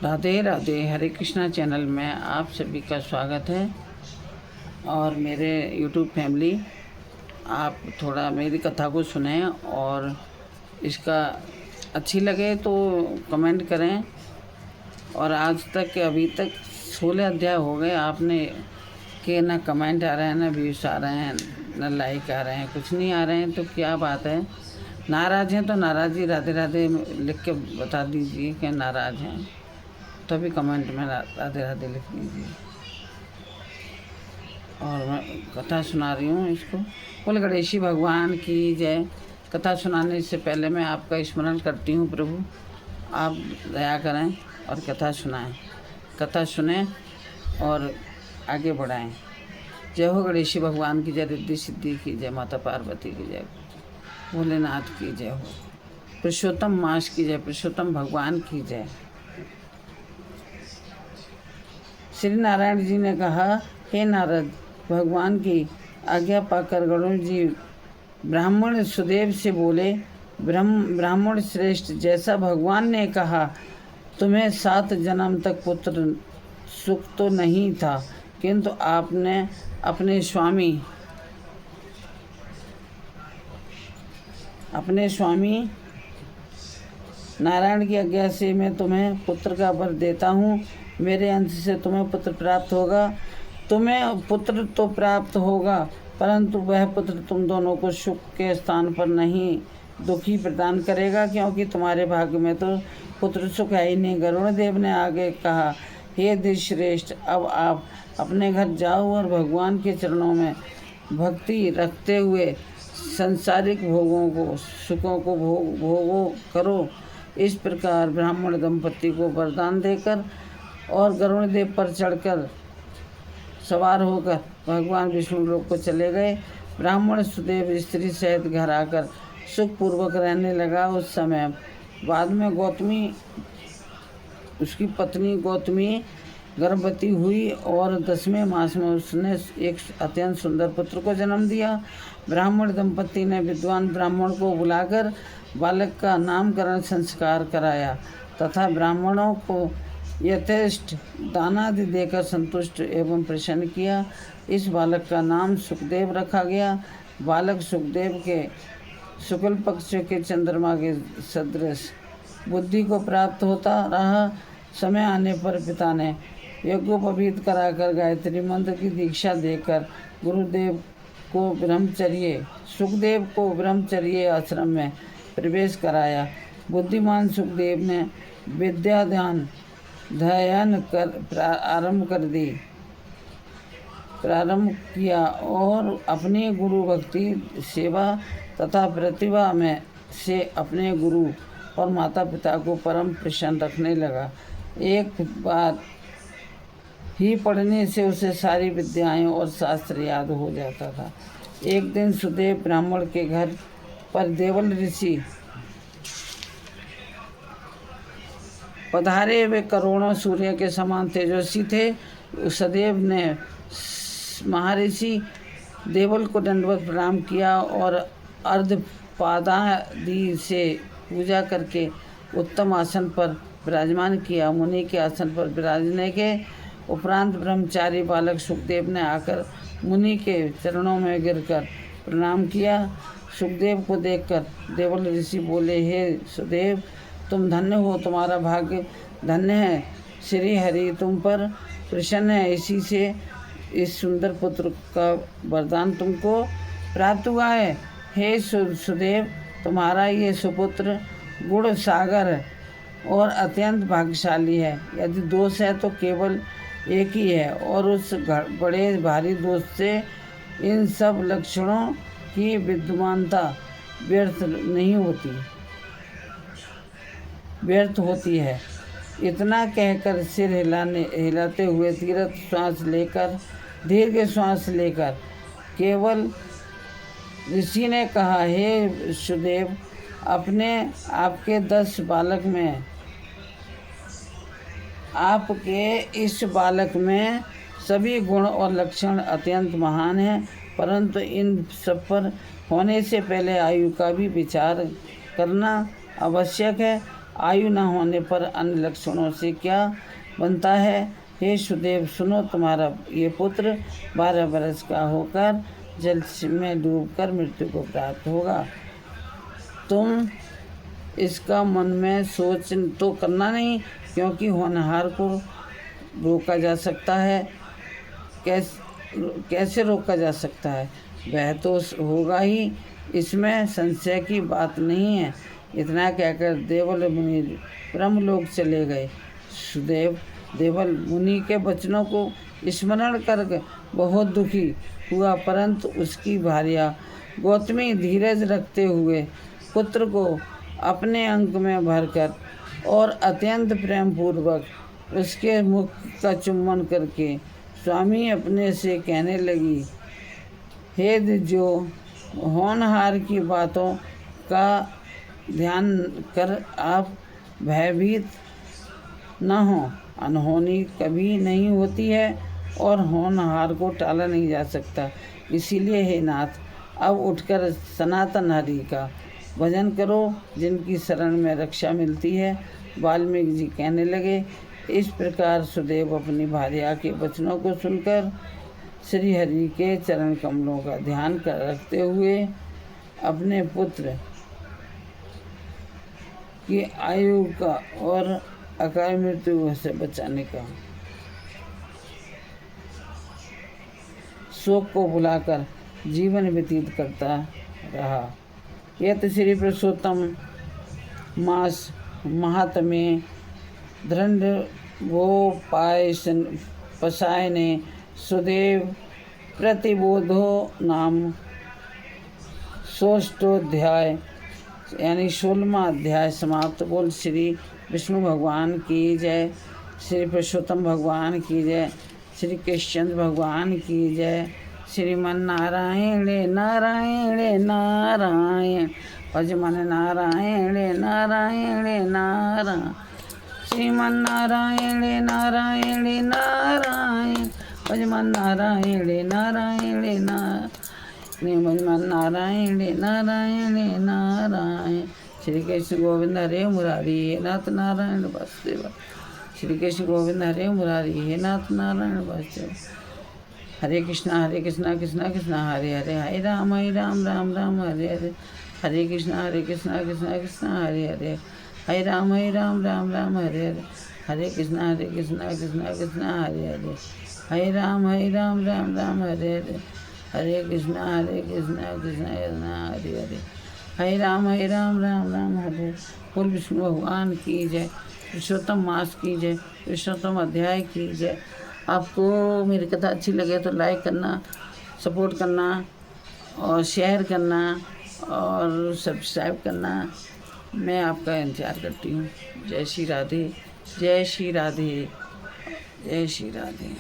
राधे राधे। हरे Krishna channel में आप सभी का स्वागत है। और मेरे यूट्यूब फैमिली, आप थोड़ा मेरी कथा को सुनें और इसका अच्छी लगे तो कमेंट करें। और आज तक अभी तक 16 अध्याय हो गए आपने कि ना कमेंट आ रहे हैं, ना व्यूज़ आ रहे हैं, ना लाइक आ रहे हैं, कुछ नहीं आ रहे हैं। तो क्या बात है? नाराज़ हैं तो नाराज़ी राधे राधे लिख के बता दीजिए कि नाराज़ हैं, तभी कमेंट में राधे राधे लिख दीजिए। और मैं कथा सुना रही हूँ इसको। बोल गणेशी भगवान की जय। कथा सुनाने से पहले मैं आपका स्मरण करती हूँ प्रभु, आप दया करें और कथा सुनाएं, कथा सुने और आगे बढ़ाएं। जय हो गणेशी भगवान की जय, रिद्धि सिद्धि की जय, माता पार्वती की जय, भोलेनाथ की जय हो, पुरुषोत्तम मास की जय, पुरुषोत्तम भगवान की जय। श्री नारायण जी ने कहा, हे नारद, भगवान की आज्ञा पाकर गरुड़ जी ब्राह्मण सुदेव से बोले, ब्राह्मण श्रेष्ठ, जैसा भगवान ने कहा तुम्हें 7 जन्म तक पुत्र सुख तो नहीं था, किंतु आपने अपने स्वामी नारायण की आज्ञा से मैं तुम्हें पुत्र का वर देता हूँ। मेरे अंश से तुम्हें पुत्र प्राप्त होगा। तुम्हें पुत्र तो प्राप्त होगा, परंतु वह पुत्र तुम दोनों को सुख के स्थान पर नहीं, दुखी प्रदान करेगा, क्योंकि तुम्हारे भाग्य में तो पुत्र सुख है ही नहीं। गरुड़ देव ने आगे कहा, हे दिश्रेष्ठ, अब आप अपने घर जाओ और भगवान के चरणों में भक्ति रखते हुए संसारिक भोगों को, सुखों को भोगो करो। इस प्रकार ब्राह्मण दंपति को वरदान देकर और गरुड़ देव पर चढ़कर सवार होकर भगवान विष्णु लोक को चले गए। ब्राह्मण सुदेव स्त्री सहित घर आकर सुखपूर्वक रहने लगा। उस समय बाद में उसकी पत्नी गौतमी गर्भवती हुई और 10वें मास में उसने एक अत्यंत सुंदर पुत्र को जन्म दिया। ब्राह्मण दंपति ने विद्वान ब्राह्मण को बुलाकर बालक का नामकरण संस्कार कराया तथा ब्राह्मणों को यथेष्ट दानादि देकर संतुष्ट एवं प्रसन्न किया। इस बालक का नाम सुखदेव रखा गया। बालक सुखदेव के शुक्ल पक्ष के चंद्रमा के सदृश बुद्धि को प्राप्त होता रहा। समय आने पर पिता ने यज्ञोपवीत कराकर गायत्री मंत्र की दीक्षा देकर सुखदेव को ब्रह्मचर्य आश्रम में प्रवेश कराया। बुद्धिमान सुखदेव ने विद्या ध्यान प्रारंभ किया और अपनी गुरु भक्ति सेवा तथा प्रतिभा में से अपने गुरु और माता पिता को परम प्रसन्न रखने लगा। एक बार ही पढ़ने से उसे सारी विद्याएं और शास्त्र याद हो जाता था। एक दिन सुदेव ब्राह्मण के घर पर देवल ऋषि पधारे। वे करोड़ों सूर्य के समान तेजस्वी थे। सदेव ने महर्षि देवल को दंडवत प्रणाम किया और अर्धपादादि से पूजा करके उत्तम आसन पर विराजमान किया। मुनि के आसन पर विराजने के उपरांत ब्रह्मचारी बालक सुखदेव ने आकर मुनि के चरणों में गिरकर प्रणाम किया। सुखदेव को देखकर देवल ऋषि बोले, हे सुदेव, तुम धन्य हो, तुम्हारा भाग्य धन्य है। श्री हरि तुम पर प्रसन्न है, इसी से इस सुंदर पुत्र का वरदान तुमको प्राप्त हुआ है। हे सुदेव, तुम्हारा ये सुपुत्र गुण सागर है और अत्यंत भाग्यशाली है। यदि दोष है तो केवल एक ही है, और उस बड़े भारी दोष से इन सब लक्षणों की विद्यमानता व्यर्थ होती है। इतना कहकर सिर हिलाते हुए दीर्घ श्वास लेकर केवल ऋषि ने कहा, हे सुदेव, आपके इस बालक में सभी गुण और लक्षण अत्यंत महान हैं, परंतु इन सब पर होने से पहले आयु का भी विचार करना आवश्यक है। आयु न होने पर अन्य लक्षणों से क्या बनता है? हे सुदेव सुनो, तुम्हारा ये पुत्र 12 वर्ष का होकर जल में डूबकर मृत्यु को प्राप्त होगा। तुम इसका मन में सोच तो करना नहीं, क्योंकि होनहार को रोका जा सकता है। कैसे रोका जा सकता है? वह तो होगा ही, इसमें संशय की बात नहीं है। इतना कहकर देवल मुनि ब्रह्मलोक चले गए। सुदेव देवल मुनि के वचनों को स्मरण कर बहुत दुखी हुआ, परंतु उसकी भार्या गौतमी धीरज रखते हुए पुत्र को अपने अंक में भरकर और अत्यंत प्रेम पूर्वक उसके मुख का चुम्बन करके स्वामी अपने से कहने लगी, हे जो होनहार की बातों का ध्यान कर आप भयभीत न हो। अनहोनी कभी नहीं होती है और होनहार को टाला नहीं जा सकता। इसीलिए हे नाथ, अब उठकर सनातन हरि का भजन करो, जिनकी शरण में रक्षा मिलती है। वाल्मीकि जी कहने लगे। इस प्रकार सुदेव अपनी भार्या के वचनों को सुनकर श्री हरि के चरण कमलों का ध्यान कर रखते हुए अपने पुत्र की आयु का और अकाल मृत्यु से बचाने का शोक को भुलाकर जीवन व्यतीत करता रहा। यत श्री पुरुषोत्तम मास महात्म्य दृढ़ वो पसायने सुदेव प्रतिबोधो नाम 16वां यानी 16वां अध्याय समाप्त। बोल श्री विष्णु भगवान की जय, श्री पुरुषोत्तम भगवान की जय, श्री कृष्ण भगवान की जय। श्रीमन नारायण नारायण नारायण भजमन नारायण नारायण नारायण। श्रीमन नारायण नारायण नारायण भजमन नारायण नारायण नारायण भजमन नारायण नारायण नारायण। श्री कृष्ण गोविंद हरे मुरारी हे नाथ नारायण वासुदेव। श्री कृष्ण गोविंद हरे मुरारी हे नाथ नारायण वासुदेव। हरे कृष्णा कृष्णा कृष्णा हरे हरे, हरे राम राम राम हरे हरे। हरे कृष्णा कृष्णा कृष्णा हरे हरे, हरे राम राम हरे हरे। हरे कृष्णा कृष्णा हरे हरे, हरे राम राम हरे हरे। हरे कृष्णा कृष्णा हरे हरे, हरे राम राम हरे। बोल विष्णु भगवान की जय, पुरुषोत्तम मास की जय, पुरुषोत्तम अध्याय की जय। आपको मेरी कथा अच्छी लगे तो लाइक करना, सपोर्ट करना और शेयर करना और सब्सक्राइब करना। मैं आपका इंतज़ार करती हूँ। जय श्री राधे, जय श्री राधे, जय श्री राधे।